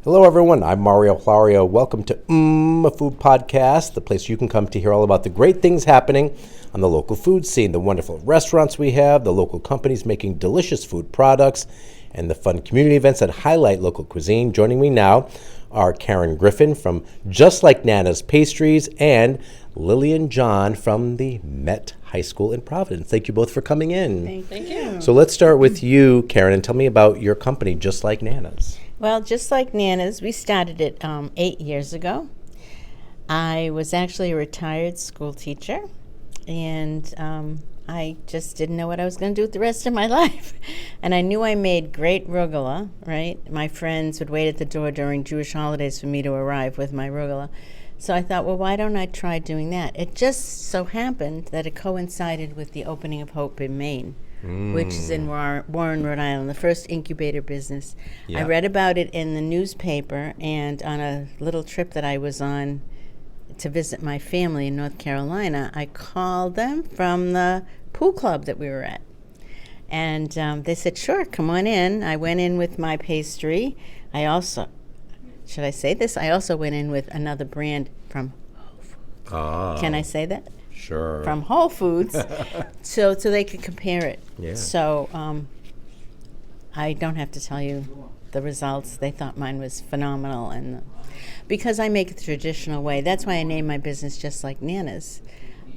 Hello, everyone. I'm Mario Florio. Welcome to a Food Podcast, the place you can come to hear all about the great things happening on the local food scene, the wonderful restaurants we have, the local companies making delicious food products, and the fun community events that highlight local cuisine. Joining me now are Karen Griffin from Just Like Nana's Pastries and Lillian John from the Met High School in Providence. Thank you both for coming in. Thank you. So let's start with you, Karen, and tell me about your company, Just Like Nana's. Well, Just Like Nana's, we started it 8 years ago. I was actually a retired school teacher, and I just didn't know what I was going to do with the rest of my life. And I knew I made great rugelah, right? My friends would wait at the door during Jewish holidays for me to arrive with my rugelah. So I thought, well, why don't I try doing that? It just so happened that it coincided with the opening of Hope in Maine, which is in Warren, Rhode Island, the first incubator business. Yeah. I read about it in the newspaper, and on a little trip that I was on to visit my family in North Carolina, I called them from the pool club that we were at. And they said, sure, come on in. I went in with my pastry. I also, should I say this? I also went in with another brand from Whole Foods. Can I say that? Sure. From Whole Foods, so they could compare it. Yeah. So I don't have to tell you the results. They thought mine was phenomenal, and because I make it the traditional way, that's why I named my business Just Like Nana's.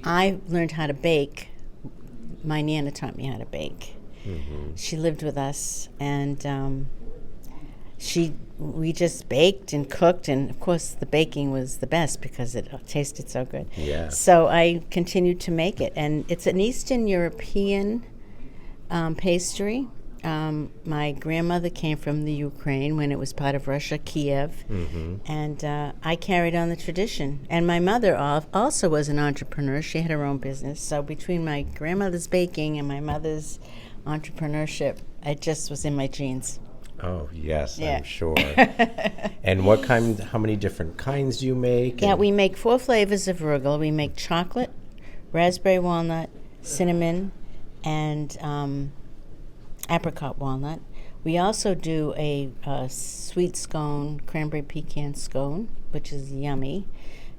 I learned how to bake. My Nana taught me how to bake. Mm-hmm. She lived with us, and we just baked and cooked, and of course the baking was the best because it tasted so good. Yeah. So I continued to make it, and it's an Eastern European pastry. My grandmother came from the Ukraine when it was part of Russia, Kiev, and I carried on the tradition. And my mother also was an entrepreneur. She had her own business. So between my grandmother's baking and my mother's entrepreneurship, it just was in my genes. Oh, yes, Yeah. I'm sure. And how many different kinds do you make? Yeah, we make 4 flavors of rugelah. We make chocolate, raspberry walnut, cinnamon, and apricot walnut. We also do a sweet scone, cranberry pecan scone, which is yummy.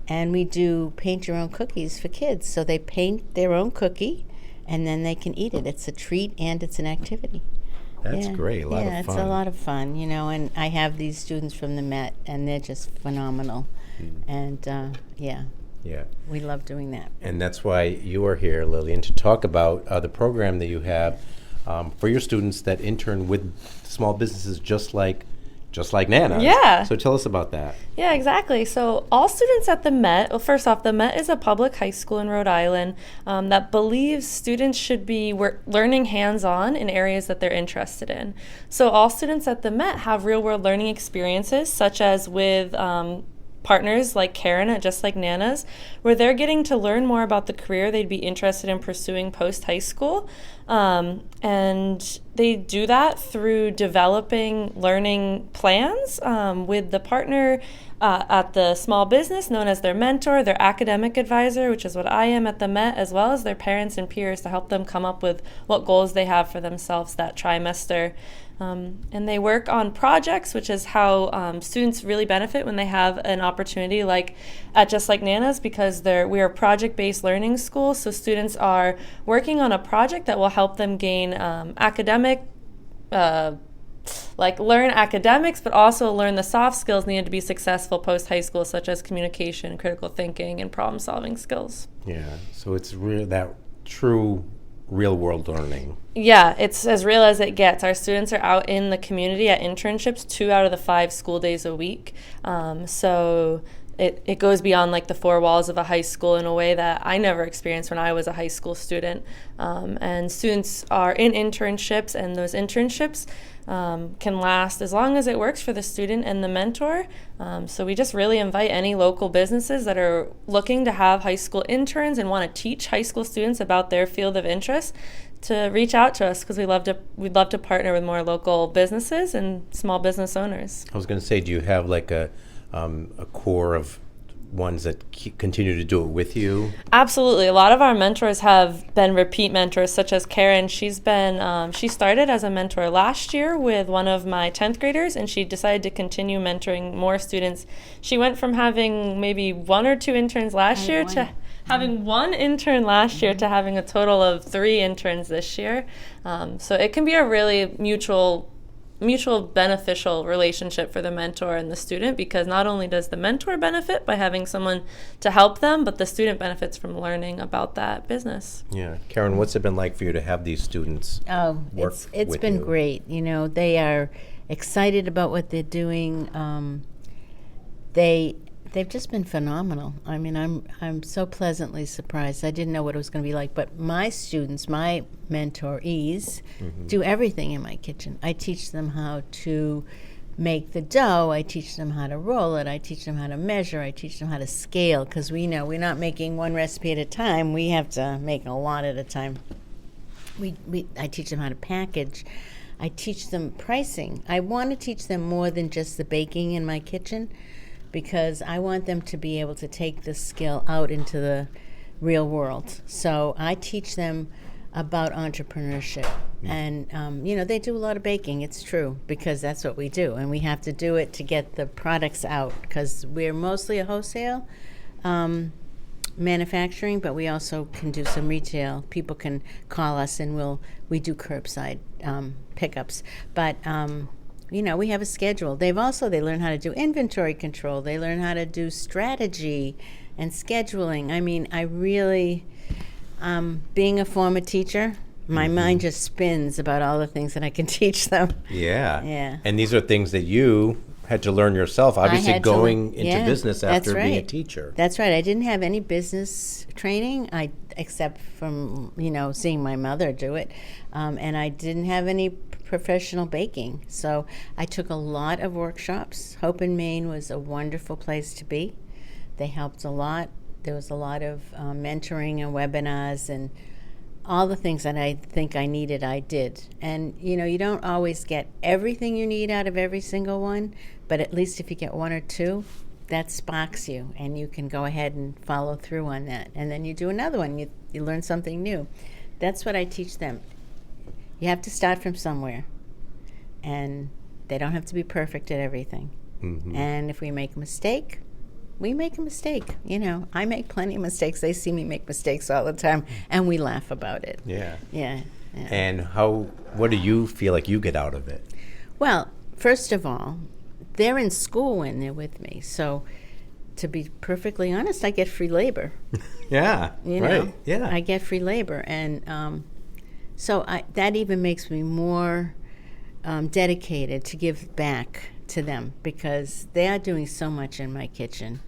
And we do paint your own cookies for kids. So they paint their own cookie, and then they can eat it. It's a treat and it's an activity. That's great, a lot of fun. Yeah, it's a lot of fun, and I have these students from the Met, and they're just phenomenal. And, yeah, we love doing that. And that's why you are here, Lillian, to talk about the program that you have for your students that intern with small businesses just like Nana's. Yeah. So tell us about that. Yeah, exactly. So all students at the Met, well, first off, the Met is a public high school in Rhode Island that believes students should be learning hands-on in areas that they're interested in. So all students at the Met have real-world learning experiences, such as with partners like Karen at Just Like Nana's, where they're getting to learn more about the career they'd be interested in pursuing post-high school. And they do that through developing learning plans with the partner at the small business known as their mentor, their academic advisor, which is what I am at the Met, as well as their parents and peers to help them come up with what goals they have for themselves that trimester. And they work on projects, which is how students really benefit when they have an opportunity like at Just Like Nana's, because we are a project-based learning school, so students are working on a project that will help them gain learn academics, but also learn the soft skills needed to be successful post-high school, such as communication, critical thinking, and problem-solving skills. Yeah, so it's that true real-world learning. Yeah, it's as real as it gets. Our students are out in the community at internships 2 out of the 5 school days a week. So it goes beyond like the 4 walls of a high school in a way that I never experienced when I was a high school student. And students are in internships, and those internships can last as long as it works for the student and the mentor. So we just really invite any local businesses that are looking to have high school interns and want to teach high school students about their field of interest to reach out to us, because we'd love to partner with more local businesses and small business owners. I was going to say, do you have like a core of ones that continue to do it with you? Absolutely. A lot of our mentors have been repeat mentors, such as Karen. She's been, she started as a mentor last year with one of my 10th graders, and she decided to continue mentoring more students. She went from having maybe 1 or 2 interns last year to having 1 intern last year to having a total of 3 interns this year. So it can be a really mutual beneficial relationship for the mentor and the student, because not only does the mentor benefit by having someone to help them, but the student benefits from learning about that business. Yeah. Karen, what's it been like for you to have these students work It's with been you? great. You know, they are excited about what they're doing. They've just been phenomenal. I mean, I'm so pleasantly surprised. I didn't know what it was going to be like, but my students, my mentorees, do everything in my kitchen. I teach them how to make the dough. I teach them how to roll it. I teach them how to measure. I teach them how to scale, because we know we're not making one recipe at a time. We have to make a lot at a time. I teach them how to package. I teach them pricing. I want to teach them more than just the baking in my kitchen, because I want them to be able to take this skill out into the real world. So I teach them about entrepreneurship. And, they do a lot of baking, it's true, because that's what we do. And we have to do it to get the products out, because we're mostly a wholesale manufacturing, but we also can do some retail. People can call us and we do curbside pickups. But we have a schedule. They learn how to do inventory control. They learn how to do strategy and scheduling. I mean, I really, being a former teacher, my mind just spins about all the things that I can teach them. Yeah. Yeah. And these are things that you had to learn yourself, obviously had to going learn- into yeah, business that's after being a right. teacher. That's right. I didn't have any business training, except from, seeing my mother do it. And I didn't have any professional baking. So I took a lot of workshops. Hope in Maine was a wonderful place to be. They helped a lot. There was a lot of mentoring and webinars, and all the things that I think I needed, I did. And, you don't always get everything you need out of every single one, but at least if you get 1 or 2, that sparks you, and you can go ahead and follow through on that. And then you do another one, you learn something new. That's what I teach them. You have to start from somewhere, and they don't have to be perfect at everything. And if we make a mistake, we make a mistake. I make plenty of mistakes. They see me make mistakes all the time, and we laugh about it. Yeah. Yeah. And what do you feel like you get out of it? Well, first of all, they're in school when they're with me. So to be perfectly honest, I get free labor. Yeah. Right. Yeah. I get free labor. And so that even makes me more dedicated to give back to them, because they are doing so much in my kitchen.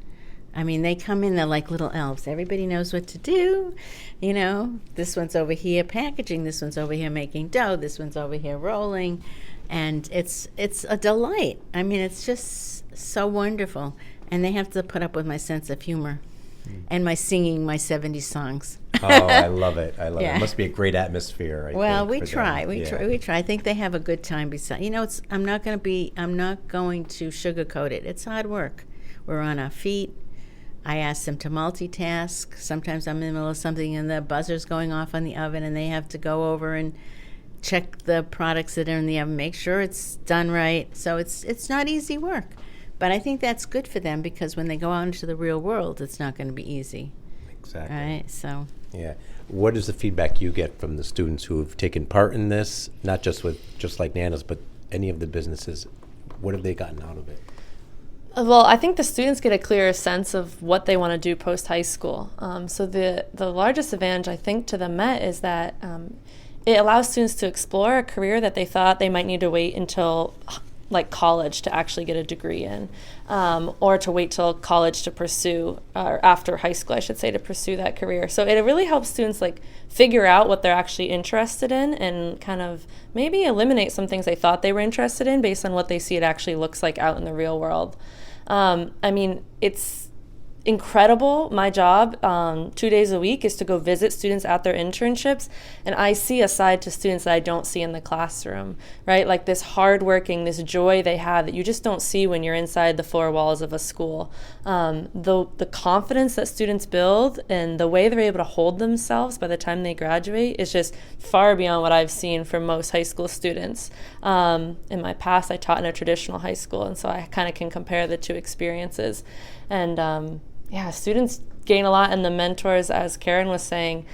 I mean, they come in, they're like little elves. Everybody knows what to do. This one's over here packaging, this one's over here making dough, this one's over here rolling. And it's a delight. I mean, it's just so wonderful. And they have to put up with my sense of humor and my singing my 70s songs. Oh, I love it. I love it. Yeah. It must be a great atmosphere. Well, think, we for try. them. We Yeah. try. I think they have a good time. I'm not going to sugarcoat it. It's hard work. We're on our feet. I ask them to multitask. Sometimes I'm in the middle of something and the buzzer's going off on the oven, and they have to go over and check the products that are in the oven, make sure it's done right. So it's not easy work. But I think that's good for them, because when they go out into the real world, it's not going to be easy. Exactly. Right? So. Yeah. What is the feedback you get from the students who have taken part in this, not just like Nana's, but any of the businesses? What have they gotten out of it? Well, I think the students get a clearer sense of what they want to do post-high school. So the largest advantage, I think, to the Met is that it allows students to explore a career that they thought they might need to wait until college to actually get a degree in, or to wait till college to pursue, or after high school, I should say, to pursue that career. So it really helps students figure out what they're actually interested in, and kind of maybe eliminate some things they thought they were interested in based on what they see it actually looks like out in the real world. I mean, it's incredible. My job 2 days a week is to go visit students at their internships, and I see a side to students that I don't see in the classroom, right? Like this hardworking, this joy they have that you just don't see when you're inside the four walls of a school. The confidence that students build and the way they're able to hold themselves by the time they graduate is just far beyond what I've seen from most high school students. In my past, I taught in a traditional high school, and so I kind of can compare the two experiences. And students gain a lot, and the mentors, as Karen was saying,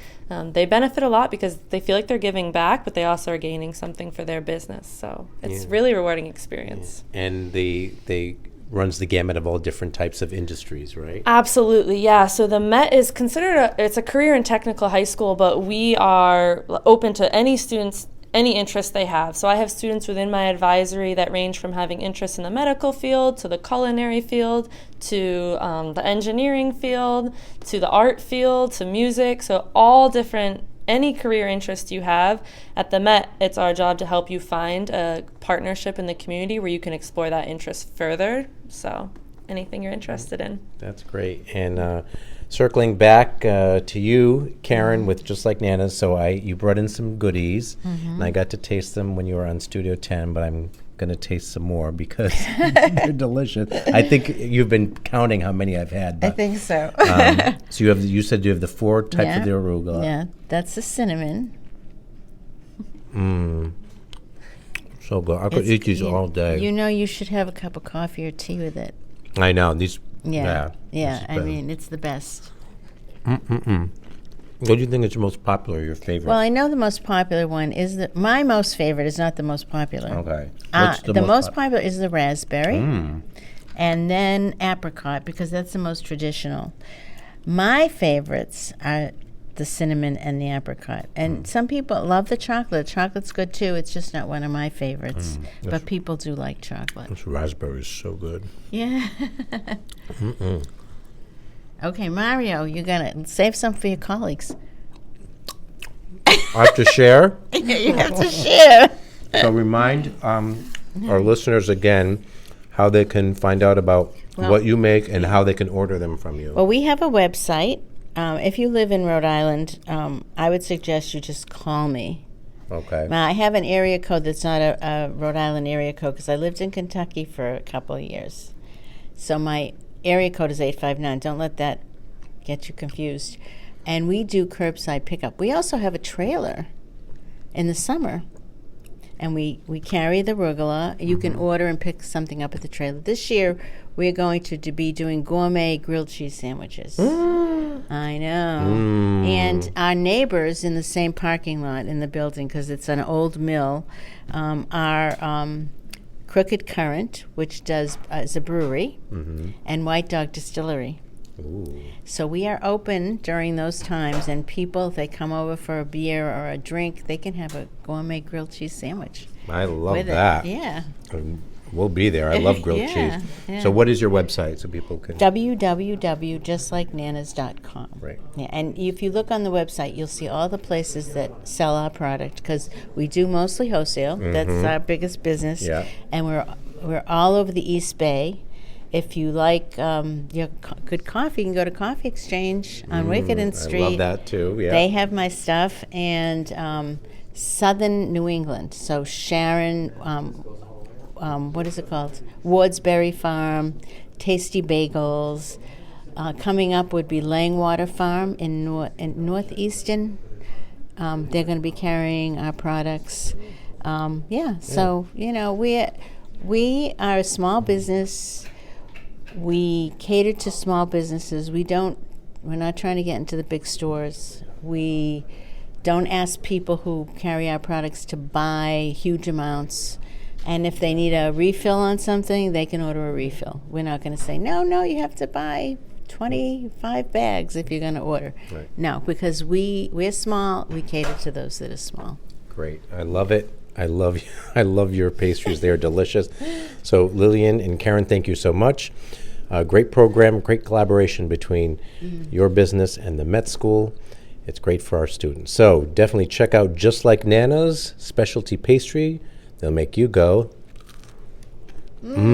they benefit a lot because they feel like they're giving back, but they also are gaining something for their business. So it's really rewarding experience. Yeah. And they runs the gamut of all different types of industries, right? Absolutely, yeah. So the Met is considered it's a career and technical high school, but we are open to any students, any interest they have. So I have students within my advisory that range from having interest in the medical field to the culinary field to the engineering field to the art field to music. So all different, any career interest you have. At the Met, it's our job to help you find a partnership in the community where you can explore that interest further. So anything you're interested in. That's great. And circling back to you, Karen, with Just Like Nana's, so you brought in some goodies, and I got to taste them when you were on Studio 10, but I'm going to taste some more because they're delicious. I think you've been counting how many I've had. But, I think so. so you said you have the 4 types of the arugula. Yeah, that's the cinnamon. So good. I could eat these all day. You know, you should have a cup of coffee or tea with it. I know. These. Yeah. Yeah. I mean, it's the best. What do you think is your most popular, your favorite? Well, I know the most popular one is my most favorite is not the most popular. Okay. The most popular is the raspberry, and then apricot, because that's the most traditional. My favorites are the cinnamon and the apricot. And some people love the chocolate. Chocolate's good too. It's just not one of my favorites. But people do like chocolate. This raspberry is so good. Yeah. Okay, Mario, you're going to save some for your colleagues. I have to share? You have to share. So remind our listeners again how they can find out about what you make and how they can order them from you. Well, we have a website. If you live in Rhode Island, I would suggest you just call me. Okay. Now, I have an area code that's not a Rhode Island area code because I lived in Kentucky for a couple of years. So my area code is 859. Don't let that get you confused. And we do curbside pickup. We also have a trailer in the summer. And we carry the rugelah. You can order and pick something up at the trailer. This year, we're going to be doing gourmet grilled cheese sandwiches. I know. And our neighbors in the same parking lot in the building, because it's an old mill, are Crooked Current, which is a brewery, and White Dog Distillery. So we are open during those times, and people, if they come over for a beer or a drink, they can have a gourmet grilled cheese sandwich. I love that. Yeah. We'll be there. I love grilled cheese. Yeah. So what is your website so people can... www.justlikenanas.com. Right. Yeah, and if you look on the website, you'll see all the places that sell our product, because we do mostly wholesale. That's our biggest business. Yeah. And we're all over the East Bay. If you like your good coffee, you can go to Coffee Exchange on Wickenden Street. I love that too, yeah. They have my stuff. And Southern New England. So Sharon, what is it called? Wardsberry Farm, Tasty Bagels. Coming up would be Langwater Farm in Northeastern. They're going to be carrying our products. So, you know, we are a small business. We cater to small businesses. We're not trying to get into the big stores. We don't ask people who carry our products to buy huge amounts. And if they need a refill on something, they can order a refill. We're not going to say, no, you have to buy 25 bags if you're going to order. Right. No, because we're small. We cater to those that are small. Great. I love it. I love your pastries. They are delicious. So Lillian and Karen, thank you so much. Great program, great collaboration between your business and the Met School. It's great for our students. So definitely check out Just Like Nana's specialty pastry. They'll make you go, mmm.